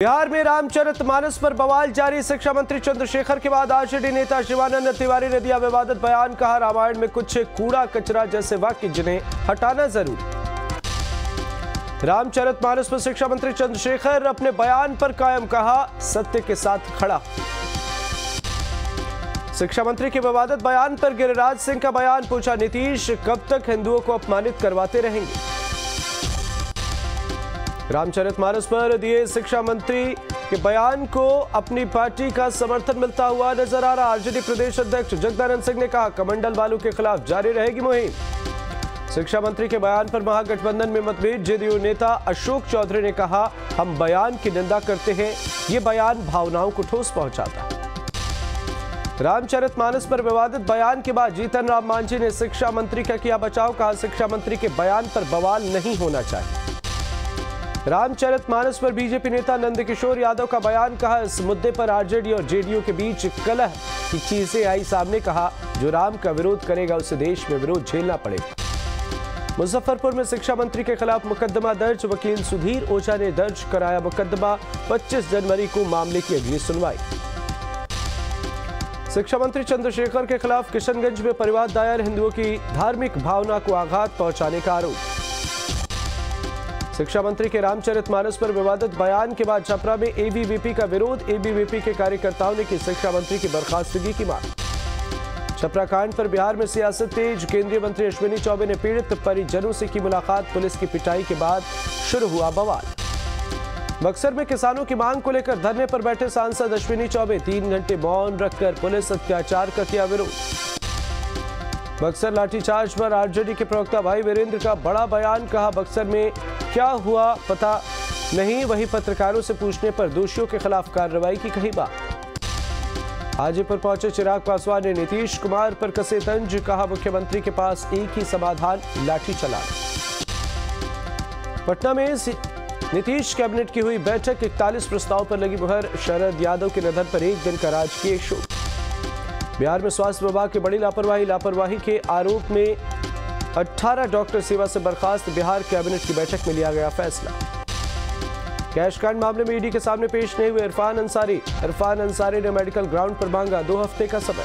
बिहार में रामचरितमानस पर बवाल जारी। शिक्षा मंत्री चंद्रशेखर के बाद आरजेडी नेता शिवानंद तिवारी ने दिया विवादित बयान। कहा, रामायण में कुछ कूड़ा कचरा जैसे वाक्य जिन्हें हटाना जरूरी। रामचरितमानस पर शिक्षा मंत्री चंद्रशेखर अपने बयान पर कायम। कहा, सत्य के साथ खड़ा। शिक्षा मंत्री के विवादित बयान पर गिरिराज सिंह का बयान। पूछा, नीतीश कब तक हिंदुओं को अपमानित करवाते रहेंगे। रामचरितमानस पर दिए शिक्षा मंत्री के बयान को अपनी पार्टी का समर्थन मिलता हुआ नजर आ रहा। आरजेडी प्रदेश अध्यक्ष जगदानंद सिंह ने कहा, कमंडल वालों के खिलाफ जारी रहेगी मुहिम। शिक्षा मंत्री के बयान पर महागठबंधन में मतभेद। जेडीयू नेता अशोक चौधरी ने कहा, हम बयान की निंदा करते हैं, ये बयान भावनाओं को ठोस पहुंचाता है। रामचरितमानस पर विवादित बयान के बाद जीतन राम मांझी ने शिक्षा मंत्री का किया बचाव। कहा, शिक्षा मंत्री के बयान पर बवाल नहीं होना चाहिए। रामचरितमानस पर बीजेपी नेता नंदकिशोर यादव का बयान। कहा, इस मुद्दे पर आरजेडी और जेडीयू के बीच कलह की चीजें आई सामने। कहा, जो राम का विरोध करेगा उसे देश में विरोध झेलना पड़ेगा। मुजफ्फरपुर में शिक्षा मंत्री के खिलाफ मुकदमा दर्ज। वकील सुधीर ओझा ने दर्ज कराया मुकदमा। 25 जनवरी को मामले की अगली सुनवाई। शिक्षा मंत्री चंद्रशेखर के खिलाफ किशनगंज में परिवाद दायर। हिंदुओं की धार्मिक भावना को आघात पहुंचाने का आरोप। शिक्षा मंत्री के रामचरितमानस पर विवादित बयान के बाद छपरा में एबीवीपी का विरोध। एबीवीपी के कार्यकर्ताओं ने की शिक्षा मंत्री की बर्खास्तगी की मांग। छपरा कांड पर बिहार में सियासत तेज। केंद्रीय मंत्री अश्विनी चौबे ने पीड़ित परिजनों से की मुलाकात। पुलिस की पिटाई के बाद शुरू हुआ बवाल। बक्सर में किसानों की मांग को लेकर धरने पर बैठे सांसद अश्विनी चौबे। 3 घंटे मौन रखकर पुलिस अत्याचार का किया विरोध। बक्सर लाठीचार्ज पर आरजेडी के प्रवक्ता भाई वीरेंद्र का बड़ा बयान। कहा, बक्सर में क्या हुआ पता नहीं, वही पत्रकारों से पूछने पर दोषियों के खिलाफ कार्रवाई की कही बात। हाजीपुर पहुंचे चिराग पासवान ने नीतीश कुमार पर कसे तंज। कहा, मुख्यमंत्री के पास एक ही समाधान, लाठी चलाना। पटना में नीतीश कैबिनेट की हुई बैठक। 41 प्रस्ताव पर लगी मुहर। शरद यादव के निधन पर एक दिन का राजकीय शोक। बिहार में स्वास्थ्य विभाग की बड़ी लापरवाही के आरोप में 18 डॉक्टर सेवा से बर्खास्त। बिहार कैबिनेट की बैठक में लिया गया फैसला। कैश कांड मामले में ईडी के सामने पेश नहीं हुए इरफान अंसारी। इरफान अंसारी ने मेडिकल ग्राउंड पर मांगा 2 हफ्ते का समय।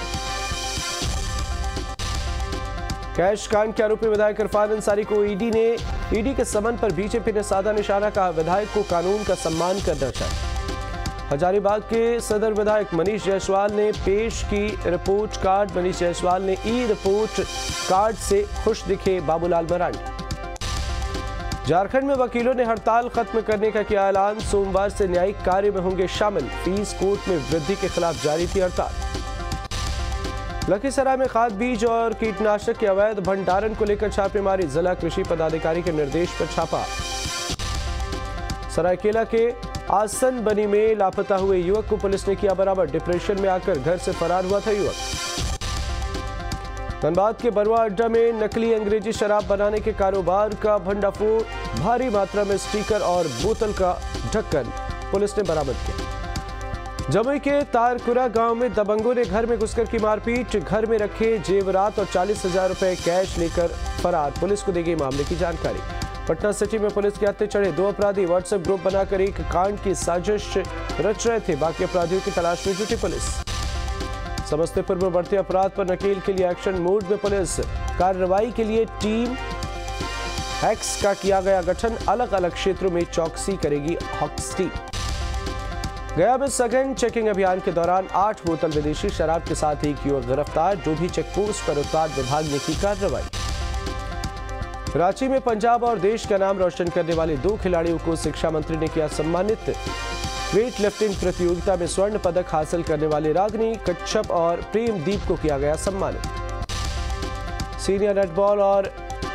कैश कांड के आरोपी विधायक इरफान अंसारी को ईडी के समन पर बीजेपी ने साधा निशाना। कहा, विधायक को कानून का सम्मान करना चाहिए। हजारीबाग के सदर विधायक मनीष जायसवाल ने पेश की रिपोर्ट कार्ड। मनीष जायसवाल ने ई रिपोर्ट कार्ड से खुश दिखे बाबूलाल मरांडी। झारखंड में वकीलों ने हड़ताल खत्म करने का किया ऐलान। सोमवार से न्यायिक कार्य में होंगे शामिल। फीस कोर्ट में वृद्धि के खिलाफ जारी थी हड़ताल। लखीसराय में खाद बीज और कीटनाशक के अवैध भंडारण को लेकर छापेमारी। जिला कृषि पदाधिकारी के निर्देश पर छापा। सरायकेला के आसन बनी में लापता हुए युवक को पुलिस ने किया बरामद। डिप्रेशन में आकर घर से फरार हुआ था युवक। धनबाद के बरवा अड्डा में नकली अंग्रेजी शराब बनाने के कारोबार का भंडाफोड़। भारी मात्रा में स्टिकर और बोतल का ढक्कन पुलिस ने बरामद किया। जमुई के तारकुरा गांव में दबंगों ने घर में घुसकर की मारपीट। घर में रखे जेवरात और 40,000 रुपए कैश लेकर फरार। पुलिस को दी गई मामले की जानकारी। पटना सिटी में पुलिस के हत्थे चढ़े 2 अपराधी। व्हाट्सएप ग्रुप बनाकर एक कांड की साजिश रच रहे थे। बाकी अपराधियों की तलाश में जुटी पुलिस। समस्तीपुर में बढ़ते अपराध पर नकेल के लिए एक्शन मोड में पुलिस। कार्रवाई के लिए टीम हैक्स का किया गया गठन। अलग अलग क्षेत्रों में चौकसी करेगी हॉक्स टीम। गया में सघन चेकिंग अभियान के दौरान 8 बोतल विदेशी शराब के साथ एक युवक गिरफ्तार। जो भी चेकपोस्ट पर उत्पाद विभाग ने की कार्रवाई। रांची में पंजाब और देश का नाम रोशन करने वाले 2 खिलाड़ियों को शिक्षा मंत्री ने किया सम्मानित। वेट लिफ्टिंग प्रतियोगिता में स्वर्ण पदक हासिल करने वाले रागनी कच्छप और प्रेमदीप को किया गया सम्मानित। सीनियर नेटबॉल और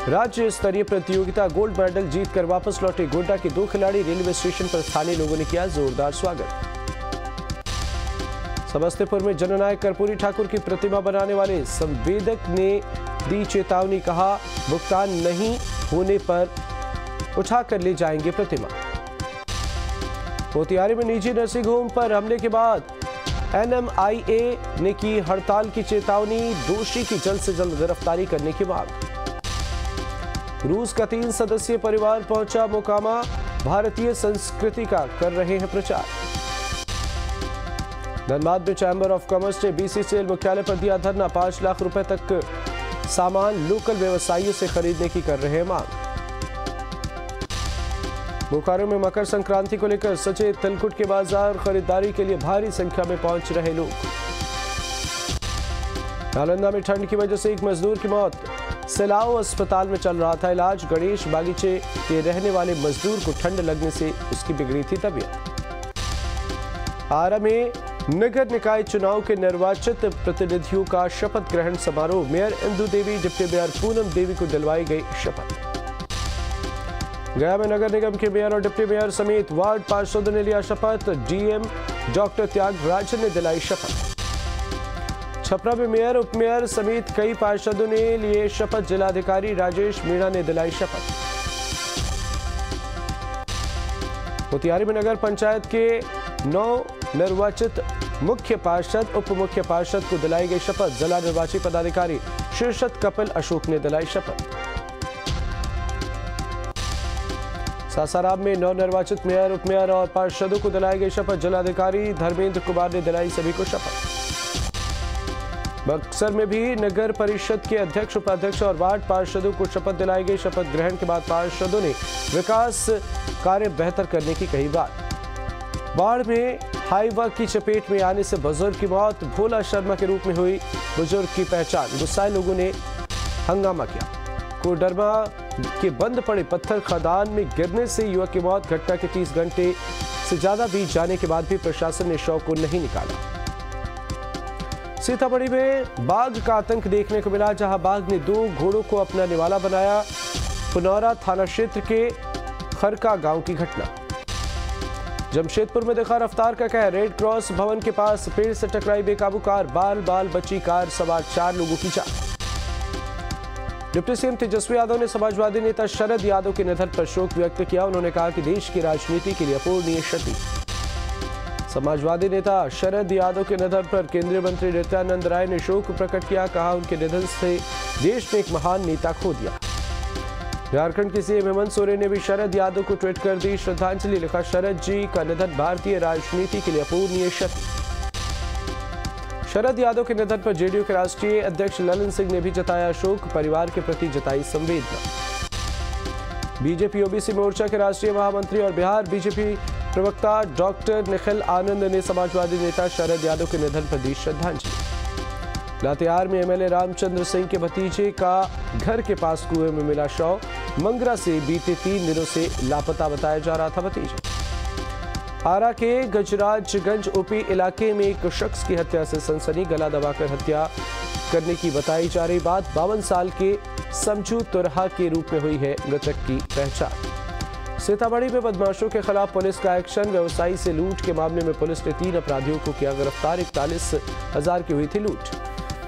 राज्य स्तरीय प्रतियोगिता गोल्ड मेडल जीतकर वापस लौटे गोड्डा के 2 खिलाड़ी। रेलवे स्टेशन पर स्थानीय लोगों ने किया जोरदार स्वागत। समस्तीपुर में जननायक कर्पूरी ठाकुर की प्रतिमा बनाने वाले संवेदक ने दी चेतावनी। कहा, भुगतान नहीं होने पर उठाकर ले जाएंगे प्रतिमा। मोतिहारी में निजी नर्सिंग होम पर हमले के बाद एनएमआईए ने की हड़ताल की चेतावनी। दोषी की जल्द से जल्द गिरफ्तारी करने की मांग। रूस का 3 सदस्यीय परिवार पहुंचा मोकामा। भारतीय संस्कृति का कर रहे हैं प्रचार। धनबाद में चैम्बर ऑफ कॉमर्स ने BCCL मुख्यालय पर दिया धरना। 5 लाख रुपए तक सामान लोकल व्यवसायियों से खरीदने की कर रहे हैं मांग। बोकारो में मकर संक्रांति को लेकर सचे तिलकुट के बाजार, खरीदारी के लिए भारी संख्या में पहुंच रहे लोग। नालंदा में ठंड की वजह से एक मजदूर की मौत, सिलाओ अस्पताल में चल रहा था इलाज। गणेश बागीचे के रहने वाले मजदूर को ठंड लगने से उसकी बिगड़ी थी तबीयत। आरा में नगर निकाय चुनाव के निर्वाचित प्रतिनिधियों का शपथ ग्रहण समारोह। मेयर इंदु देवी, डिप्टी मेयर पूनम देवी को दिलवाई गई शपथ। गया में नगर निगम के मेयर और डिप्टी मेयर समेत वार्ड पार्षदों ने लिया शपथ। डीएम डॉक्टर त्यागराजन ने दिलाई शपथ। छपरा में मेयर, उप मेयर समेत कई पार्षदों ने लिए शपथ। जिलाधिकारी राजेश मीणा ने दिलाई शपथ। मोतिहारी में नगर पंचायत के 9 निर्वाचित मुख्य पार्षद, उप मुख्य पार्षद को दिलाई गई शपथ। जिला निर्वाची पदाधिकारी शीर्षत कपिल अशोक ने दिलाई शपथ। सासाराम में 9 निर्वाचित मेयर, उप मेयर और पार्षदों को दिलाई गई शपथ। जिलाधिकारी धर्मेंद्र कुमार ने दिलाई सभी को शपथ। बक्सर में भी नगर परिषद के अध्यक्ष, उपाध्यक्ष और वार्ड पार्षदों को शपथ दिलाई गई। शपथ ग्रहण के बाद पार्षदों ने विकास कार्य बेहतर करने की कही बात। बाढ़ में हाईवा की चपेट में आने से बुजुर्ग की मौत। भोला शर्मा के रूप में हुई बुजुर्ग की पहचान। गुस्साए लोगों ने हंगामा किया। कोडरमा के बंद पड़े पत्थर खदान में गिरने से युवक की मौत। घटना के 30 घंटे से ज्यादा बीत जाने के बाद भी प्रशासन ने शव को नहीं निकाला। सीतामढ़ी में बाघ का आतंक देखने को मिला, जहां बाघ ने 2 घोड़ों को अपना निवाला बनाया। पुनौरा थाना क्षेत्र के खरका गांव की घटना। जमशेदपुर में देखा रफ्तार का कहर। रेड क्रॉस भवन के पास पेड़ से टकराई बेकाबू कार। बाल बची कार सवार 4 लोगों की जान। डिप्टी सीएम तेजस्वी यादव ने समाजवादी नेता शरद यादव के निधन पर शोक व्यक्त किया। उन्होंने कहा कि देश की राजनीति के लिए अपूरणीय क्षति। समाजवादी नेता शरद यादव के निधन पर केंद्रीय मंत्री नित्यानंद राय ने शोक प्रकट किया। कहा उनके निधन से देश ने एक महान नेता खो दिया। झारखंड के सीएम हेमंत सोरेन ने भी शरद यादव को ट्वीट कर दी श्रद्धांजलि। लिखा, शरद जी का निधन भारतीय राजनीति के लिए अपूरणीय क्षति। शरद यादव के निधन पर जेडीयू के राष्ट्रीय अध्यक्ष ललन सिंह ने भी जताया शोक। परिवार के प्रति जताई संवेदना। बीजेपी ओबीसी मोर्चा के राष्ट्रीय महामंत्री और बिहार बीजेपी प्रवक्ता डॉक्टर निखिल आनंद ने समाजवादी नेता शरद यादव के निधन पर दी श्रद्धांजलि। लातेहार में एमएलए रामचंद्र सिंह के भतीजे का घर के पास कुएं में मिला शव। मंगरा से बीते 3 दिनों से लापता बताया जा रहा था भतीजा। आरा के गजराजगंज ओपी इलाके में एक शख्स की हत्या से सनसनी। गला दबाकर हत्या करने की बताई जा रही बात। 52 साल के समझू तुरहा के रूप में हुई है मृतक की पहचान। सीतामढ़ी में बदमाशों के खिलाफ पुलिस का एक्शन। व्यवसायी से लूट के मामले में पुलिस ने 3 अपराधियों को किया गिरफ्तार। 41,000 की हुई थी लूट।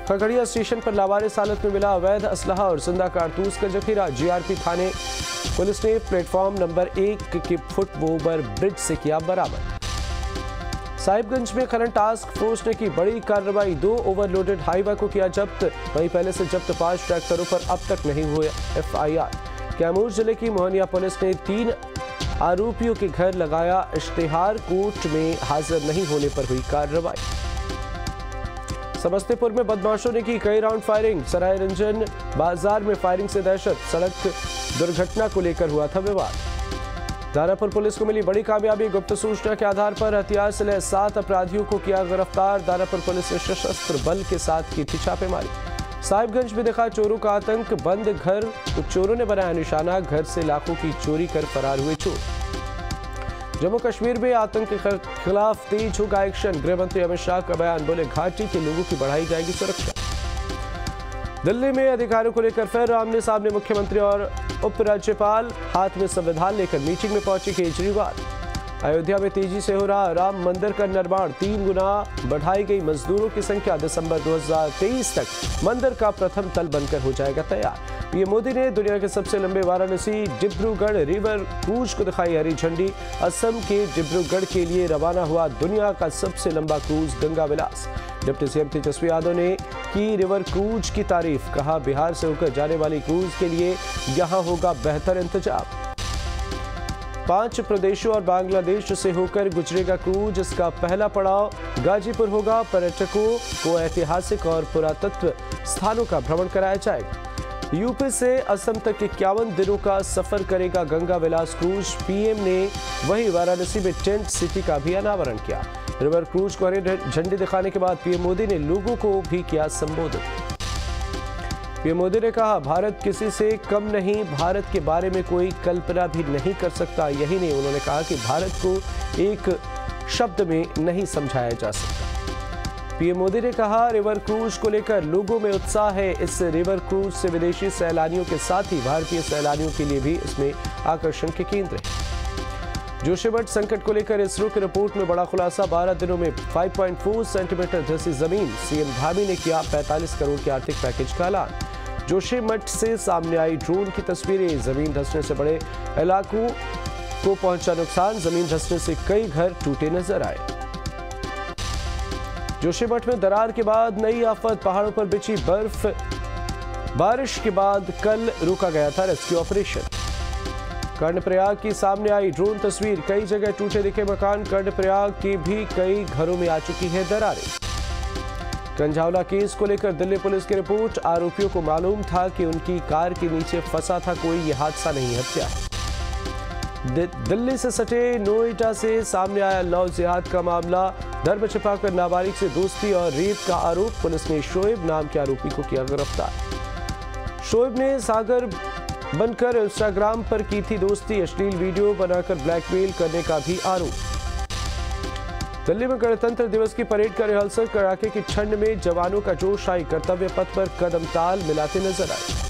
खगड़िया स्टेशन पर लावारिस हालत में मिला अवैध असलहा और जिंदा कारतूस का जखीरा। जीआरपी थाने पुलिस ने प्लेटफॉर्म नंबर 1 के फुट ओवर ब्रिज से किया बरामद। साहिबगंज में खनन टास्क फोर्स ने की बड़ी कार्रवाई। 2 ओवरलोडेड हाईवा को किया जब्त। वहीं पहले से जब्त 5 ट्रैक्टरों पर अब तक नहीं हुए FIR। कैमूर जिले की मोहनिया पुलिस ने 3 आरोपियों के घर लगाया इश्तेहार। कोर्ट में हाजिर नहीं होने पर हुई कार्रवाई। समस्तीपुर में बदमाशों ने की कई राउंड फायरिंग। सराय रंजन बाजार में फायरिंग से दहशत। सड़क दुर्घटना को लेकर हुआ था विवाद। दानापुर पुलिस को मिली बड़ी कामयाबी। गुप्त सूचना के आधार पर हथियार से लैस 7 अपराधियों को किया गिरफ्तार। दानापुर पुलिस ने सशस्त्र बल के साथ की थी छापेमारी। साहिबगंज में देखा चोरों का आतंक। बंद घर को चोरों ने बनाया निशाना। घर से लाखों की चोरी कर फरार हुए चोर। जम्मू कश्मीर में आतंक के खिलाफ तेज होगा एक्शन। गृह मंत्री अमित शाह का बयान। बोले घाटी के लोगों की बढ़ाई जाएगी सुरक्षा। दिल्ली में अधिकारियों को लेकर फिर आमने सामने मुख्यमंत्री और उपराज्यपाल। हाथ में संविधान लेकर मीटिंग में पहुंचे केजरीवाल। अयोध्या में तेजी से हो रहा राम मंदिर का निर्माण। 3 गुना बढ़ाई गई मजदूरों की संख्या। दिसंबर 2023 तक मंदिर का प्रथम तल बनकर हो जाएगा तैयार। पीएम मोदी ने दुनिया के सबसे लंबे वाराणसी डिब्रूगढ़ रिवर क्रूज को दिखाई हरी झंडी। असम के डिब्रूगढ़ के लिए रवाना हुआ दुनिया का सबसे लंबा क्रूज गंगा विलास। डिप्टी सीएम तेजस्वी यादव ने की रिवर क्रूज की तारीफ। कहा बिहार से होकर जाने वाली क्रूज के लिए यहां होगा बेहतर इंतजाम। 5 प्रदेशों और बांग्लादेश से होकर गुजरेगा क्रूज। इसका पहला पड़ाव गाजीपुर होगा। पर्यटकों को ऐतिहासिक और पुरातत्व स्थानों का भ्रमण कराया जाएगा। यूपी से असम तक 51 दिनों का सफर करेगा गंगा विलास क्रूज। पीएम ने वहीं वाराणसी में टेंट सिटी का भी अनावरण किया। रिवर क्रूज को हरी झंडी दिखाने के बाद पीएम मोदी ने लोगों को भी किया संबोधित। पीएम मोदी ने कहा, भारत किसी से कम नहीं, भारत के बारे में कोई कल्पना भी नहीं कर सकता। यही नहीं, उन्होंने कहा कि भारत को एक शब्द में नहीं समझाया जा सकता। पीएम मोदी ने कहा, रिवर क्रूज को लेकर लोगों में उत्साह है। इस रिवर क्रूज से विदेशी सैलानियों के साथ ही भारतीय सैलानियों के लिए भी इसमें आकर्षण के केंद्र है। जोशीमठ संकट को लेकर इसरो की रिपोर्ट में बड़ा खुलासा। 12 दिनों में 5.4 सेंटीमीटर धंसी जमीन। सीएम धामी ने किया 45 करोड़ के आर्थिक पैकेज का ऐलान। जोशीमठ से सामने आई ड्रोन की तस्वीरें। जमीन धंसने से बड़े इलाकों को पहुंचा नुकसान। जमीन धंसने से कई घर टूटे नजर आए। जोशीमठ में दरार के बाद नई आफत। पहाड़ों पर बिछी बर्फ। बारिश के बाद कल रोका गया था रेस्क्यू ऑपरेशन। कर्णप्रयाग की सामने आई ड्रोन तस्वीर। कई जगह टूटे दिखे मकान। कर्णप्रयाग के भी कई घरों में आ चुकी है दरारें। कंझावला केस को लेकर दिल्ली पुलिस की रिपोर्ट। आरोपियों को मालूम था कि उनकी कार के नीचे फंसा था कोई, ये हादसा नहीं हत्या। दिल्ली से सटे नोएडा से सामने आया लव जिहाद का मामला। धर्म छिपाकर नाबालिग से दोस्ती और रेप का आरोप। पुलिस ने शोएब नाम के आरोपी को किया गिरफ्तार। शोएब ने सागर बनकर इंस्टाग्राम पर की थी दोस्ती। अश्लील वीडियो बनाकर ब्लैकमेल करने का भी आरोप। दिल्ली में गणतंत्र दिवस की परेड का रिहर्सल। कड़ाके की ठंड में जवानों का जोश। आई कर्तव्य पथ पर कदम ताल मिलाते नजर आए।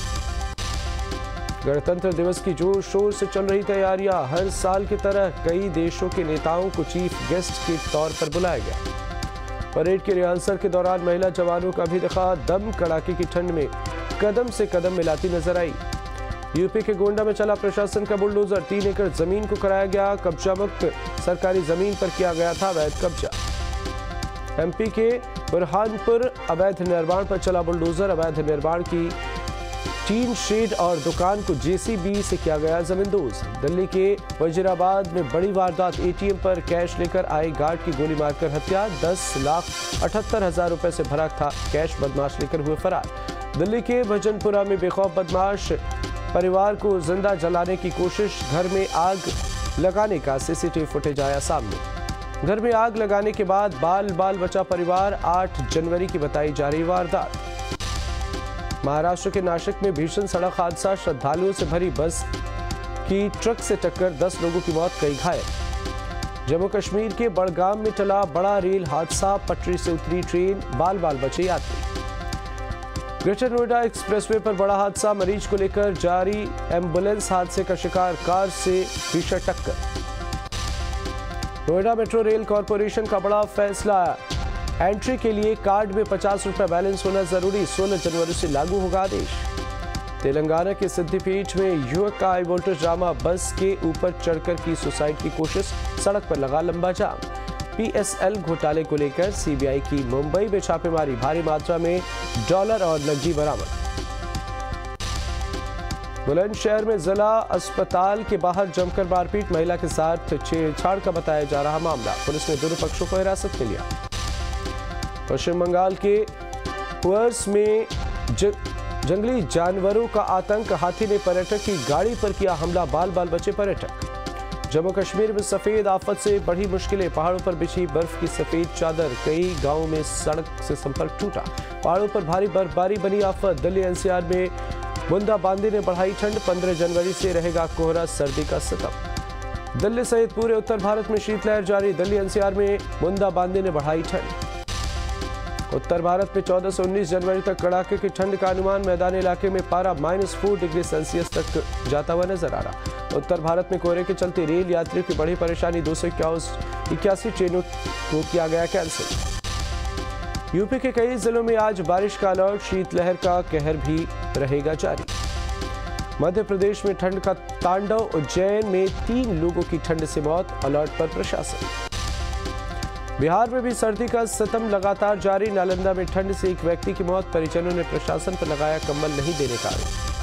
गणतंत्र दिवस की जोर शोर से चल रही तैयारियां। हर साल की तरह कई देशों के नेताओं को चीफ गेस्ट के तौर पर बुलाया गया। परेड के रिहर्सल के दौरान महिला जवानों का भी दिखा दम। कड़ाके की ठंड में कदम से कदम मिलाती नजर आई। यूपी के गोंडा में चला प्रशासन का बुलडोजर। 3 एकड़ जमीन को कराया गया कब्जा मुक्त। सरकारी जमीन पर किया गया था अवैध कब्जा। एमपी के बुरहानपुर अवैध निर्माण पर चला बुलडोजर। अवैध निर्माण की टीन शेड और दुकान को जेसीबी से किया गया जमींदोज। दिल्ली के वजीराबाद में बड़ी वारदात। एटीएम पर कैश लेकर आए गार्ड की गोली मारकर हत्या। 10,78,000 रुपए से भरा था कैश। बदमाश लेकर हुए फरार। दिल्ली के भजनपुरा में बेखौफ बदमाश। परिवार को जिंदा जलाने की कोशिश। घर में आग लगाने का सीसीटीवी फुटेज आया सामने। घर में आग लगाने के बाद बाल बचा परिवार। 8 जनवरी की बताई जा रही वारदात। महाराष्ट्र के नासिक में भीषण सड़क हादसा। श्रद्धालुओं से भरी बस की ट्रक से टक्कर। 10 लोगों की मौत, कई घायल। जम्मू कश्मीर के बड़गाम में टला बड़ा रेल हादसा। पटरी से उतरी ट्रेन। बाल बचे यात्री। ग्रेटर नोएडा एक्सप्रेसवे पर बड़ा हादसा। मरीज को लेकर जारी एम्बुलेंस हादसे का शिकार। कार से भीषण टक्कर। नोएडा मेट्रो रेल कॉरपोरेशन का बड़ा फैसला। एंट्री के लिए कार्ड में 50 रुपए बैलेंस होना जरूरी। 16 जनवरी से लागू होगा आदेश। तेलंगाना के सिद्धिपीठ में युवक का हाई वोल्टेज ड्रामा। बस के ऊपर चढ़कर की सुसाइड की कोशिश। सड़क पर लगा लंबा जाम। पीएसएल घोटाले को लेकर सीबीआई की मुंबई में छापेमारी। भारी मात्रा में डॉलर और नकदी बरामद। बुलंदशहर में जिला अस्पताल के बाहर जमकर मारपीट। महिला के साथ छेड़छाड़ का बताया जा रहा मामला। पुलिस ने दोनों पक्षों को हिरासत में लिया। पश्चिम बंगाल के पुअर्स में जंगली जानवरों का आतंक। हाथी ने पर्यटक की गाड़ी पर किया हमला। बाल बचे पर्यटक। जम्मू कश्मीर में सफेद आफत से बढ़ी मुश्किलें। पहाड़ों पर बिछी बर्फ की सफेद चादर। कई गांवों में सड़क से संपर्क टूटा। पहाड़ों पर भारी बर्फबारी बनी आफत। दिल्ली एनसीआर में बूंदाबांदी ने बढ़ाई ठंड। 15 जनवरी से रहेगा कोहरा, सर्दी का सितम। दिल्ली सहित पूरे उत्तर भारत में शीतलहर जारी। दिल्ली एनसीआर में बूंदाबांदी ने बढ़ाई ठंड। उत्तर भारत में 14 से 19 जनवरी तक कड़ाके की ठंड का अनुमान। मैदानी इलाके में पारा -4 डिग्री सेल्सियस तक जाता हुआ नजर आ रहा। उत्तर भारत में कोहरे के चलते रेल यात्रियों की बड़ी परेशानी। 281 ट्रेनों को किया गया कैंसिल। यूपी के कई जिलों में आज बारिश का अलर्ट। शीतलहर का कहर भी रहेगा जारी। मध्य प्रदेश में ठंड का तांडव। उज्जैन में 3 लोगों की ठंड से मौत। अलर्ट पर प्रशासन। बिहार में भी सर्दी का सितम लगातार जारी। नालंदा में ठंड से एक व्यक्ति की मौत। परिजनों ने प्रशासन पर लगाया कंबल नहीं देने का आरोप।